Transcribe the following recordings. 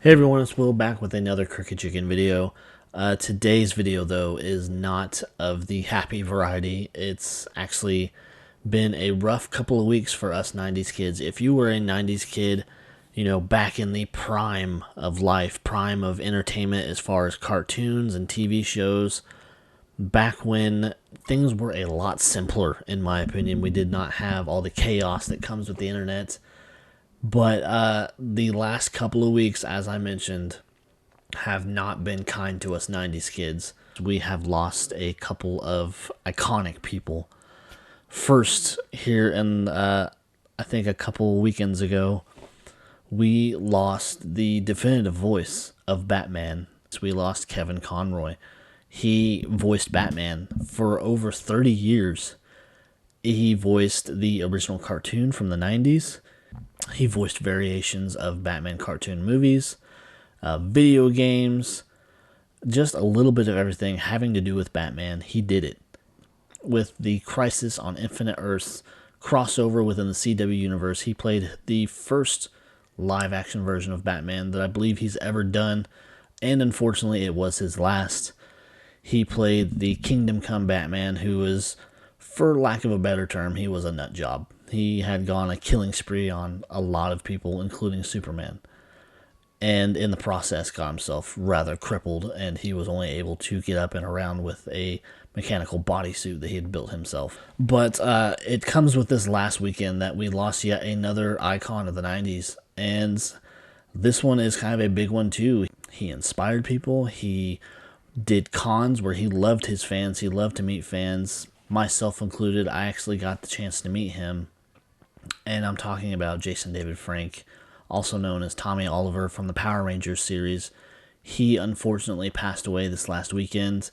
Hey everyone, it's Will back with another Crooked Chicken video. Today's video, though, is not of the happy variety. It's actually been a rough couple of weeks for us 90s kids. If you were a 90s kid, back in the prime of life, prime of entertainment as far as cartoons and TV shows, back when things were a lot simpler, in my opinion, we did not have all the chaos that comes with the internet. But the last couple of weeks, as I mentioned, have not been kind to us 90s kids. We have lost a couple of iconic people. First, here in, I think a couple weekends ago, we lost the definitive voice of Batman. We lost Kevin Conroy. He voiced Batman for over 30 years. He voiced the original cartoon from the 90s. He voiced variations of Batman cartoon movies, video games, just a little bit of everything having to do with Batman. He did it. With the Crisis on Infinite Earths crossover within the CW universe, he played the first live action version of Batman that I believe he's ever done, and unfortunately, it was his last. He played the Kingdom Come Batman, who was, for lack of a better term, he was a nut job. He had gone a killing spree on a lot of people, including Superman, and in the process got himself rather crippled, and he was only able to get up and around with a mechanical bodysuit that he had built himself. But it comes with this last weekend that we lost yet another icon of the 90s, and this one is kind of a big one too. He inspired people. He did cons where he loved his fans. He loved to meet fans, myself included. I actually got the chance to meet him, and I'm talking about Jason David Frank, also known as Tommy Oliver from the Power Rangers series. He unfortunately passed away this last weekend.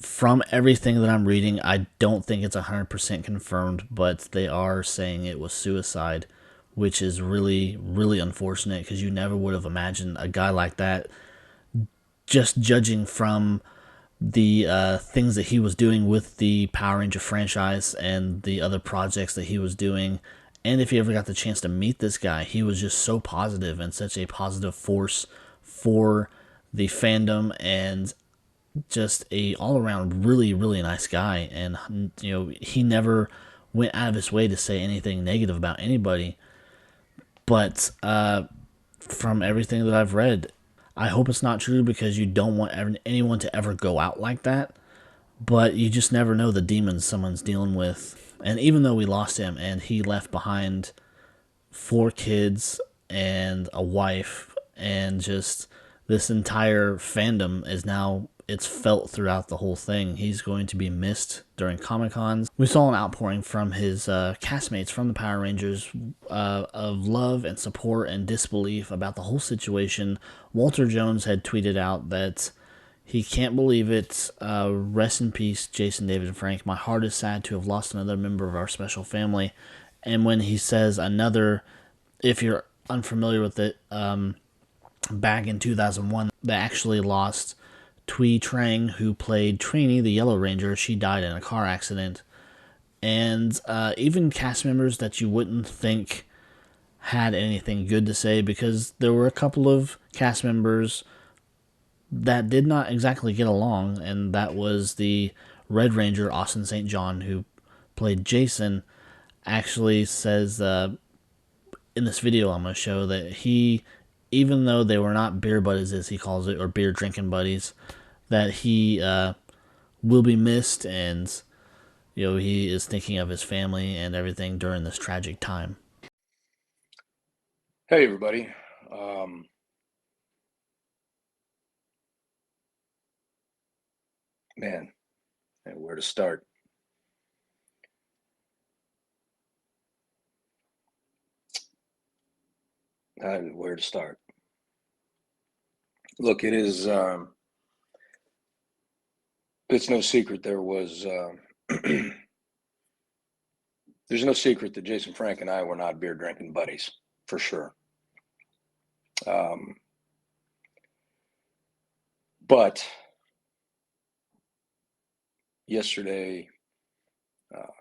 From everything that I'm reading, I don't think it's 100% confirmed, but they are saying it was suicide, which is really, really unfortunate because you never would have imagined a guy like that, just judging from the things that he was doing with the Power Ranger franchise and the other projects that he was doing. And if you ever got the chance to meet this guy, he was just so positive and such a positive force for the fandom, and just a all around really, really nice guy. And he never went out of his way to say anything negative about anybody. But from everything that I've read, I hope it's not true, because you don't want anyone to ever go out like that. But you just never know the demons someone's dealing with. And even though we lost him and he left behind 4 kids and a wife, and just this entire fandom is now, it's felt throughout the whole thing. He's going to be missed during Comic Cons. We saw an outpouring from his castmates from the Power Rangers of love and support and disbelief about the whole situation. Walter Jones had tweeted out that he can't believe it. Rest in peace, Jason David Frank. My heart is sad to have lost another member of our special family. And when he says another, if you're unfamiliar with it, back in 2001, they actually lost Twee Trang, who played Trini, the Yellow Ranger. She died in a car accident. And even cast members that you wouldn't think had anything good to say, because there were a couple of cast members that did not exactly get along, and that was the Red Ranger, Austin St. John, who played Jason, actually says in this video I'm going to show that he, even though they were not beer buddies, as he calls it, or beer drinking buddies, that he will be missed, and he is thinking of his family and everything during this tragic time. Hey everybody. Um, man, where to start? Where to start? Look, it's no secret there's no secret that Jason Frank and I were not beer drinking buddies, for sure. Um, but yesterday,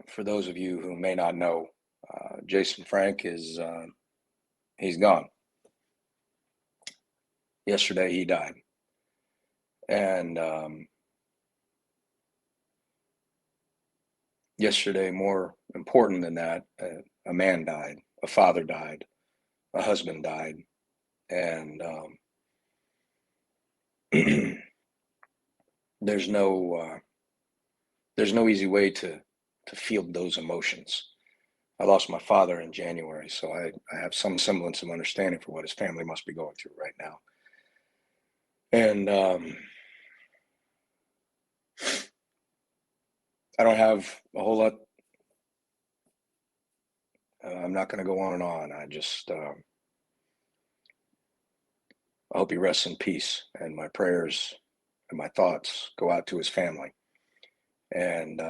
for those of you who may not know, Jason Frank he's gone. Yesterday he died. And yesterday, more important than that, a man died, a father died, a husband died, and there's no there's no easy way to feel those emotions. I lost my father in January, so I have some semblance of understanding for what his family must be going through right now. And I don't have a whole lot. I'm not going to go on and on. I hope he rests in peace, and my prayers and my thoughts go out to his family. And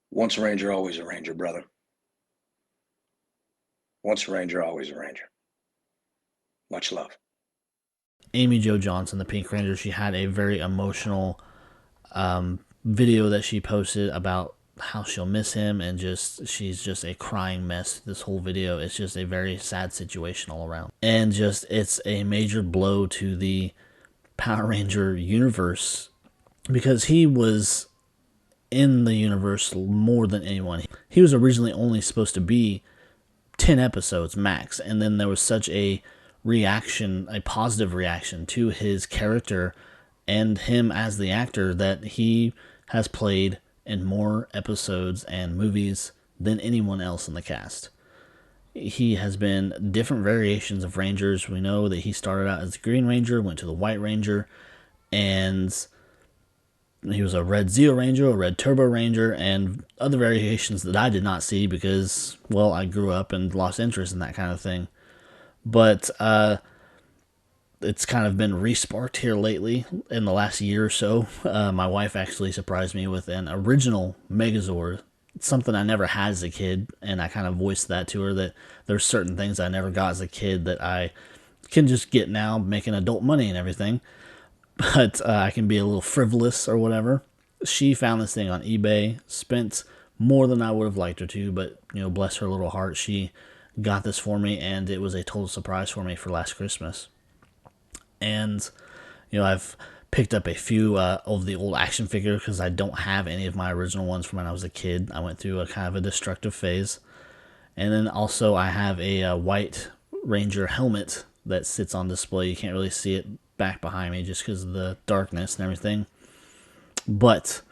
once a Ranger, always a Ranger, brother. Once a Ranger, always a Ranger. Much love. Amy Jo Johnson, the Pink Ranger, she had a very emotional video that she posted about how she'll miss him, and she's just a crying mess. This whole video, it's just a very sad situation all around, and just it's a major blow to the Power Ranger universe, because he was in the universe more than anyone. He was originally only supposed to be 10 episodes max, and then there was such a reaction, a positive reaction to his character and him as the actor, that he has played in more episodes and movies than anyone else in the cast. He has been different variations of Rangers. We know that he started out as the Green Ranger, went to the White Ranger, and he was a Red Zeo Ranger, a Red Turbo Ranger, and other variations that I did not see because, well, I grew up and lost interest in that kind of thing. But it's kind of been resparked here lately in the last year or so. My wife actually surprised me with an original Megazord. It's something I never had as a kid, and I kind of voiced that to her, that there's certain things I never got as a kid that I can just get now, making adult money and everything. But I can be a little frivolous or whatever. She found this thing on eBay, spent more than I would have liked her to, but, bless her little heart, she got this for me, and it was a total surprise for me for last Christmas. And, I've picked up a few of the old action figures because I don't have any of my original ones from when I was a kid. I went through a kind of a destructive phase. And then also I have a white Ranger helmet that sits on display. You can't really see it back behind me just because of the darkness and everything. But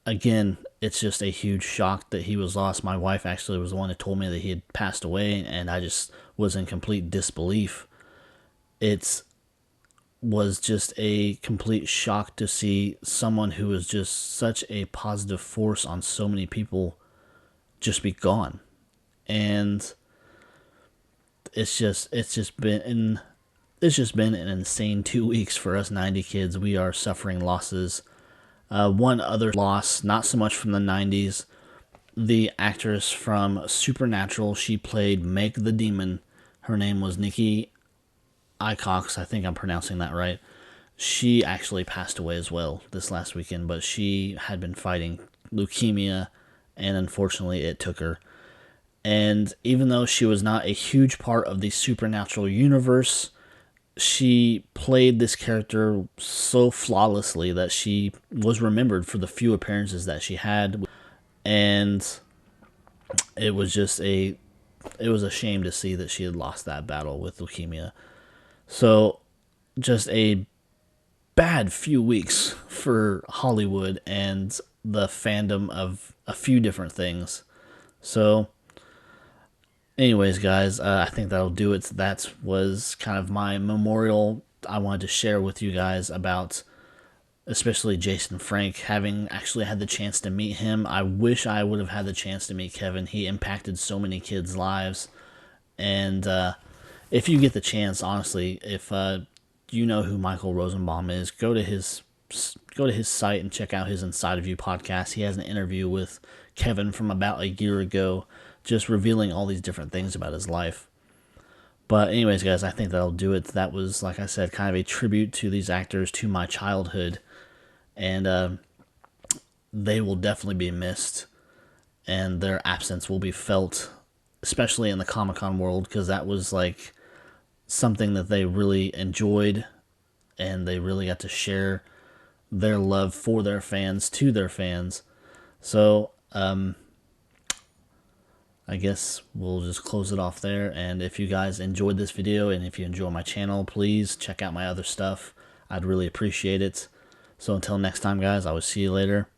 again, it's just a huge shock that he was lost. My wife actually was the one that told me that he had passed away, and I just was in complete disbelief. It was just a complete shock to see someone who was just such a positive force on so many people just be gone. And it's just been an insane 2 weeks for us 90 kids. We are suffering losses. One other loss, not so much from the 90s, the actress from Supernatural, she played Meg the Demon. Her name was Nicki Aycox, I think I'm pronouncing that right. She actually passed away as well this last weekend, but she had been fighting leukemia, and unfortunately it took her. And even though she was not a huge part of the Supernatural universe, she played this character so flawlessly that she was remembered for the few appearances that she had. And it was a shame to see that she had lost that battle with leukemia. So just a bad few weeks for Hollywood and the fandom of a few different things. So anyways, guys, I think that'll do it. That was kind of my memorial I wanted to share with you guys about, especially Jason Frank, having actually had the chance to meet him. I wish I would have had the chance to meet Kevin. He impacted so many kids' lives. And if you get the chance, honestly, if you know who Michael Rosenbaum is, go to his site and check out his Inside of You podcast. He has an interview with Kevin from about a year ago, just revealing all these different things about his life. But anyways, guys, I think that'll do it. That was, like I said, kind of a tribute to these actors, to my childhood. And they will definitely be missed, and their absence will be felt especially in the Comic-Con world, because that was like something that they really enjoyed, and they really got to share their love for their fans to their fans. So I guess we'll just close it off there. And if you guys enjoyed this video and if you enjoy my channel, please check out my other stuff. I'd really appreciate it. So until next time, guys, I will see you later.